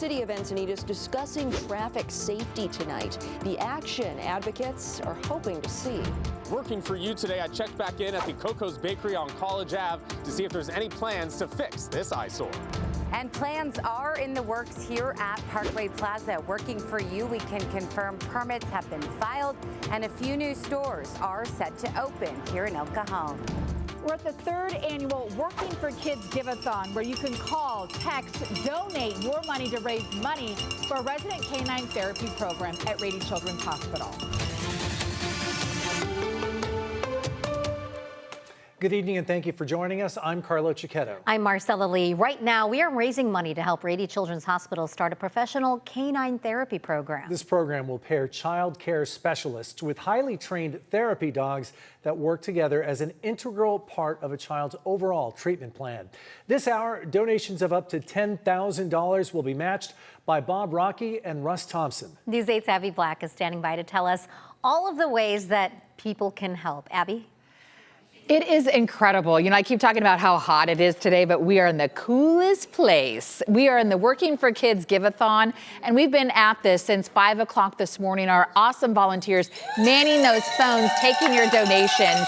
city of Encinitas discussing traffic safety tonight. The action advocates are hoping to see. Working for you today, I checked back in at the Coco's Bakery on College Ave to see if there's any plans to fix this eyesore. And plans are in the works here at Parkway Plaza. Working for you, we can confirm permits have been filed and a few new stores are set to open here in El Cajon. We're at the third annual Working for Kids Giveathon, where you can call, text, donate your money to raise money for a resident canine therapy program at Rady Children's Hospital. Good evening and thank you for joining us. I'm Carlo Cicchetto. I'm Marcella Lee. Right now, we are raising money to help Rady Children's Hospital start a professional canine therapy program. This program will pair child care specialists with highly trained therapy dogs that work together as an integral part of a child's overall treatment plan. This hour, donations of up to $10,000 will be matched by Bob Rocky and Russ Thompson. News 8's Abby Black is standing by to tell us all of the ways that people can help. Abby? It is incredible. You know, I keep talking about how hot it is today, but we are in the coolest place. We are in the Working for Kids Giveathon, and we've been at this since 5 o'clock this morning. Our awesome volunteers manning those phones, taking your donations.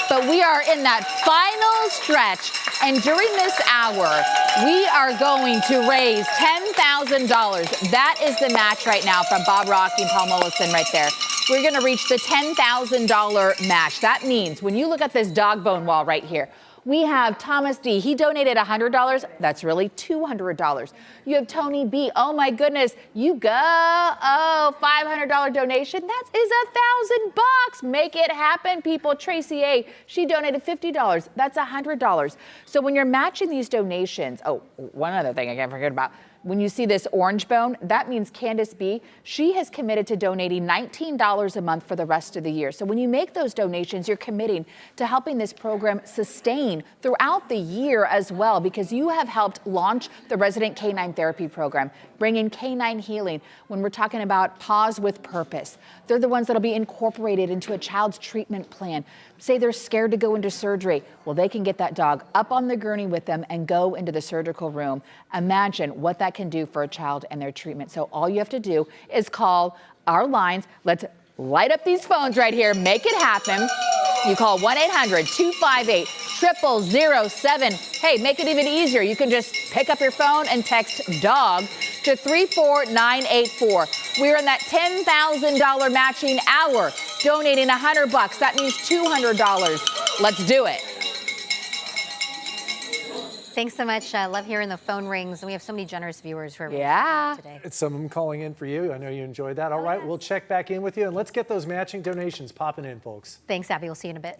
But we are in that final stretch, and during this hour, we are going to raise $10,000. That is the match right now from Bob Rocky and Paul Mollison right there. We're going to reach the $10,000 match. That means when you look at this dog bone wall right here, we have Thomas D. He donated $100. That's really $200. You have Tony B. Oh my goodness, you go. Oh, $500 donation. That is $1,000. Make it happen, people. Tracy A. She donated $50. That's $100. So when you're matching these donations, oh, one other thing I can't forget about. When you see this orange bone, that means Candace B. She has committed to donating $19 a month for the rest of the year. So when you make those donations, you're committing to helping this program sustain throughout the year as well, because you have helped launch the Resident Canine Therapy Program, bring in canine healing. When we're talking about Paws with Purpose, they're the ones that'll be incorporated into a child's treatment plan. Say they're scared to go into surgery. Well, they can get that dog up on the gurney with them and go into the surgical room. Imagine what that can do for a child and their treatment. So all you have to do is call our lines. Let's light up these phones right here. Make it happen. You call 1-800-258-0007. Hey, make it even easier. You can just pick up your phone and text DOG to 34984. We're in that $10,000 matching hour, donating $100. That means $200. Let's do it. Thanks so much. I love hearing the phone rings, and we have so many generous viewers who are today. It's some of them calling in for you. I know you enjoyed that. All right, yes. We'll check back in with you, and let's get those matching donations popping in, folks. Thanks, Abby. We'll see you in a bit.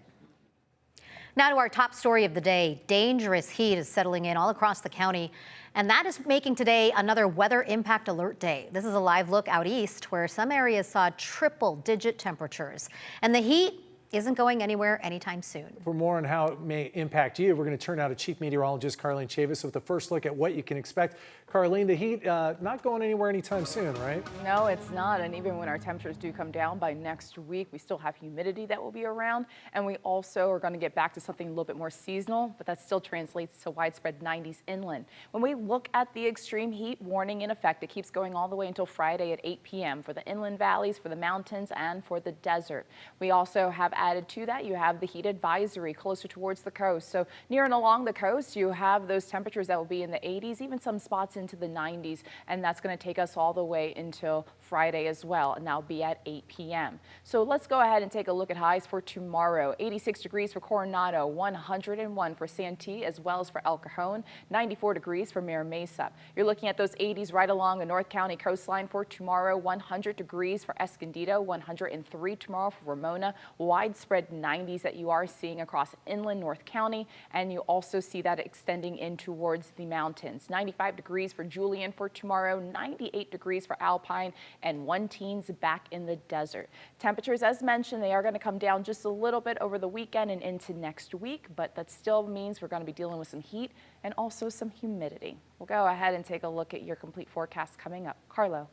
Now to our top story of the day. Dangerous heat is settling in all across the county, and that is making today another weather impact alert day. This is a live look out east where some areas saw triple-digit temperatures, and the heat isn't going anywhere anytime soon. For more on how it may impact you, we're going to turn now to Chief Meteorologist Carlene Chavis with the first look at what you can expect. Carlene, the heat not going anywhere anytime soon, right? No, it's not. And even when our temperatures do come down by next week, we still have humidity that will be around. And we also are going to get back to something a little bit more seasonal, but that still translates to widespread 90s inland. When we look at the extreme heat warning in effect, it keeps going all the way until Friday at 8 p.m. for the inland valleys, for the mountains, and for the desert. We also have added to that, you have the heat advisory closer towards the coast. So near and along the coast, you have those temperatures that will be in the 80s, even some spots into the 90s, and that's going to take us all the way until Friday as well, and that'll be at 8 p.m. So let's go ahead and take a look at highs for tomorrow. 86 degrees for Coronado, 101 for Santee, as well as for El Cajon, 94 degrees for Mira Mesa. You're looking at those 80s right along the North County coastline for tomorrow, 100 degrees for Escondido, 103 tomorrow for Ramona, widespread 90s that you are seeing across inland North County, and you also see that extending in towards the mountains. 95 degrees for Julian for tomorrow, 98 degrees for Alpine, and 1-teens back in the desert. Temperatures, as mentioned, they are going to come down just a little bit over the weekend and into next week, but that still means we're going to be dealing with some heat and also some humidity. We'll go ahead and take a look at your complete forecast coming up. Carlo.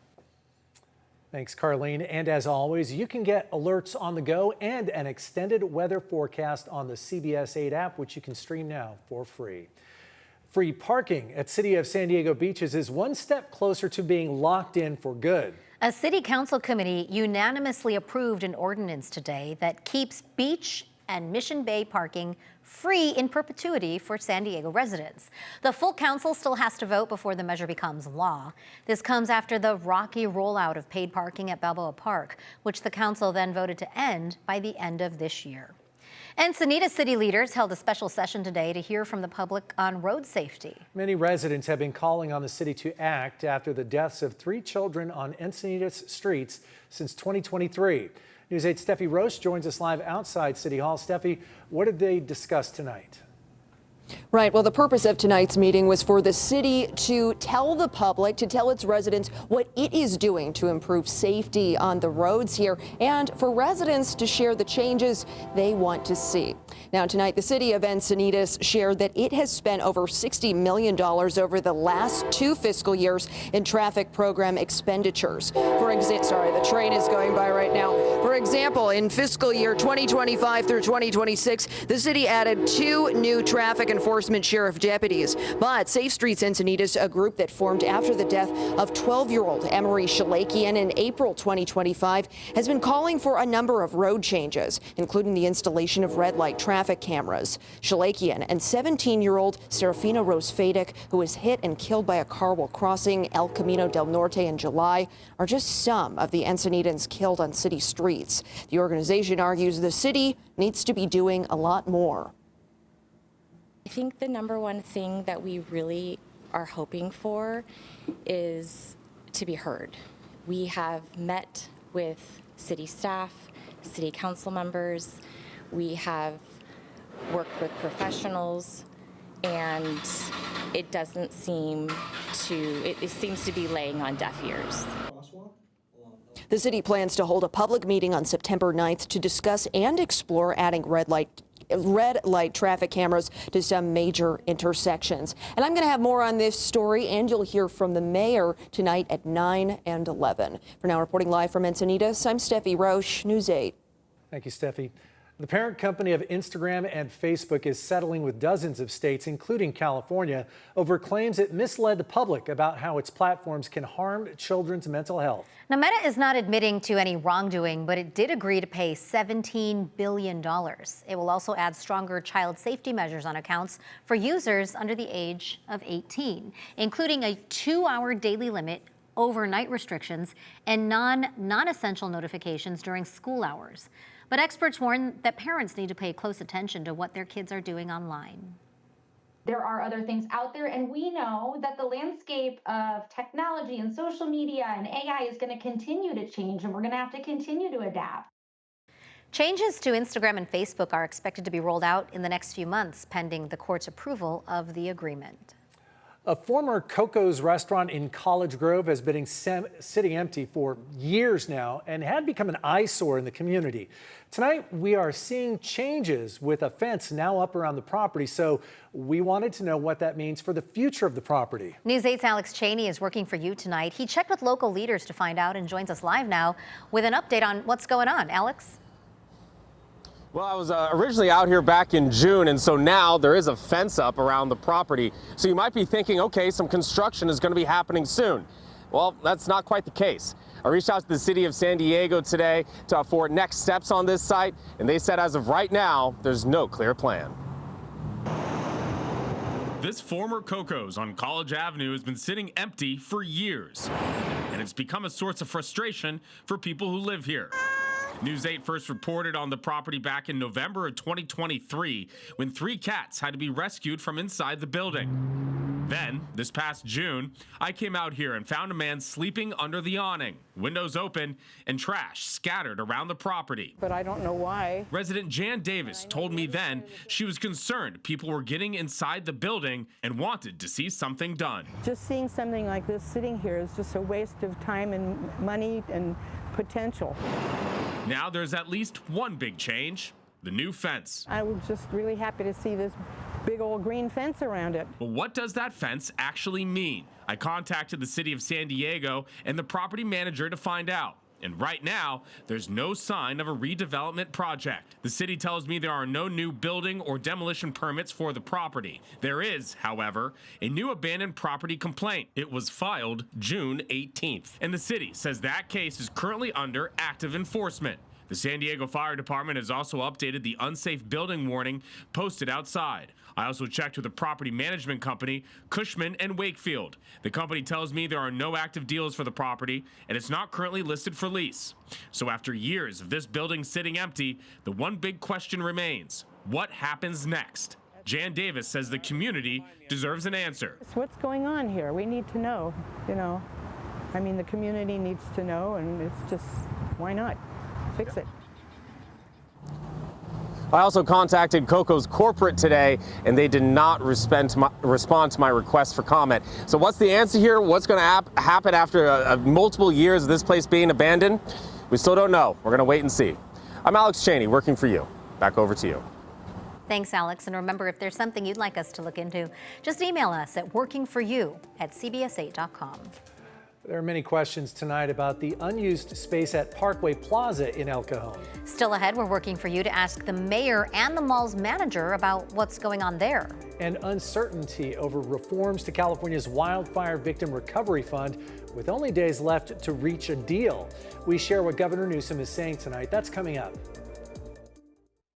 Thanks, Carlene. And as always, you can get alerts on the go and an extended weather forecast on the CBS 8 app, which you can stream now for free. Free parking at City of San Diego beaches is one step closer to being locked in for good. A city council committee unanimously approved an ordinance today that keeps beach and Mission Bay parking free in perpetuity for San Diego residents. The full council still has to vote before the measure becomes law. This comes after the rocky rollout of paid parking at Balboa Park, which the council then voted to end by the end of this year. Encinitas city leaders held a special session today to hear from the public on road safety. Many residents have been calling on the city to act after the deaths of 3 children on Encinitas streets since 2023. News 8's Steffi Roche joins us live outside City Hall. Steffi, what did they discuss tonight? Right. Well, the purpose of tonight's meeting was for the city to tell the public, to tell its residents what it is doing to improve safety on the roads here, and for residents to share the changes they want to see. Now, tonight, the city of Encinitas shared that it has spent over $60 million over the last 2 fiscal years in traffic program expenditures. For example, sorry, the train is going by right now. For example, in fiscal year 2025 through 2026, the city added 2 new traffic enforcement sheriff deputies. But Safe Streets Encinitas, a group that formed after the death of 12-year-old Emery Shalakian in April 2025, has been calling for a number of road changes, including the installation of red light traffic cameras. Shalakian and 17-year-old Serafina Rose Fadic, who was hit and killed by a car while crossing El Camino del Norte in July, are just some of the Encinitans killed on city streets. The organization argues the city needs to be doing a lot more. I think the number one thing that we really are hoping for is to be heard. We have met with city staff, city council members, we have worked with professionals, and it doesn't seem to, it seems to be laying on deaf ears. The city plans to hold a public meeting on September 9th to discuss and explore adding red light traffic cameras to some major intersections. And I'm going to have more on this story, and you'll hear from the mayor tonight at 9 and 11. For now, reporting live from Encinitas, I'm Steffi Roche, News 8. Thank you, Steffi. The parent company of Instagram and Facebook is settling with dozens of states, including California, over claims it misled the public about how its platforms can harm children's mental health. Now, Meta is not admitting to any wrongdoing, but it did agree to pay $17 billion. It will also add stronger child safety measures on accounts for users under the age of 18, including a 2-hour daily limit, overnight restrictions, and non-essential notifications during school hours. But experts warn that parents need to pay close attention to what their kids are doing online. There are other things out there, and we know that the landscape of technology and social media and AI is going to continue to change, and we're going to have to continue to adapt. Changes to Instagram and Facebook are expected to be rolled out in the next few months, pending the court's approval of the agreement. A former Coco's restaurant in College Grove has been sitting empty for years now and had become an eyesore in the community. Tonight, we are seeing changes with a fence now up around the property, so we wanted to know what that means for the future of the property. News 8's Alex Cheney is working for you tonight. He checked with local leaders to find out and joins us live now with an update on what's going on. Alex? Well, I was originally out here back in June, and so now there is a fence up around the property. So you might be thinking, okay, some construction is going to be happening soon. Well, that's not quite the case. I reached out to the city of San Diego today for next steps on this site, and they said as of right now, there's no clear plan. This former Coco's on College Avenue has been sitting empty for years, and it's become a source of frustration for people who live here. News 8 first reported on the property back in November of 2023 when 3 cats had to be rescued from inside the building. Then, this past June, I came out here and found a man sleeping under the awning, windows open, and trash scattered around the property. But I don't know why. Resident Jan Davis told me then she was concerned people were getting inside the building and wanted to see something done. Just seeing something like this sitting here is just a waste of time and money and potential. Now there's at least one big change, the new fence. I was just really happy to see this big old green fence around it. But what does that fence actually mean? I contacted the city of San Diego and the property manager to find out. And right now, there's no sign of a redevelopment project. The city tells me there are no new building or demolition permits for the property. There is, however, a new abandoned property complaint. It was filed June 18th. And the city says that case is currently under active enforcement. The San Diego Fire Department has also updated the unsafe building warning posted outside. I also checked with the property management company, Cushman & Wakefield. The company tells me there are no active deals for the property, and it's not currently listed for lease. So after years of this building sitting empty, the one big question remains: what happens next? Jan Davis says the community deserves an answer. What's going on here? We need to know, I mean, the community needs to know, and it's just, why not? Fix it. I also contacted Coco's corporate today, and they did not respond to my request for comment. So what's the answer here? What's going to happen after multiple years of this place being abandoned? We still don't know. We're going to wait and see. I'm Alex Cheney, working for you. Back over to you. Thanks, Alex. And remember, if there's something you'd like us to look into, just email us at workingforyou@cbs8.com. There are many questions tonight about the unused space at Parkway Plaza in El Cajon. Still ahead, we're working for you to ask the mayor and the mall's manager about what's going on there. And uncertainty over reforms to California's Wildfire Victim Recovery Fund, with only days left to reach a deal. We share what Governor Newsom is saying tonight. That's coming up.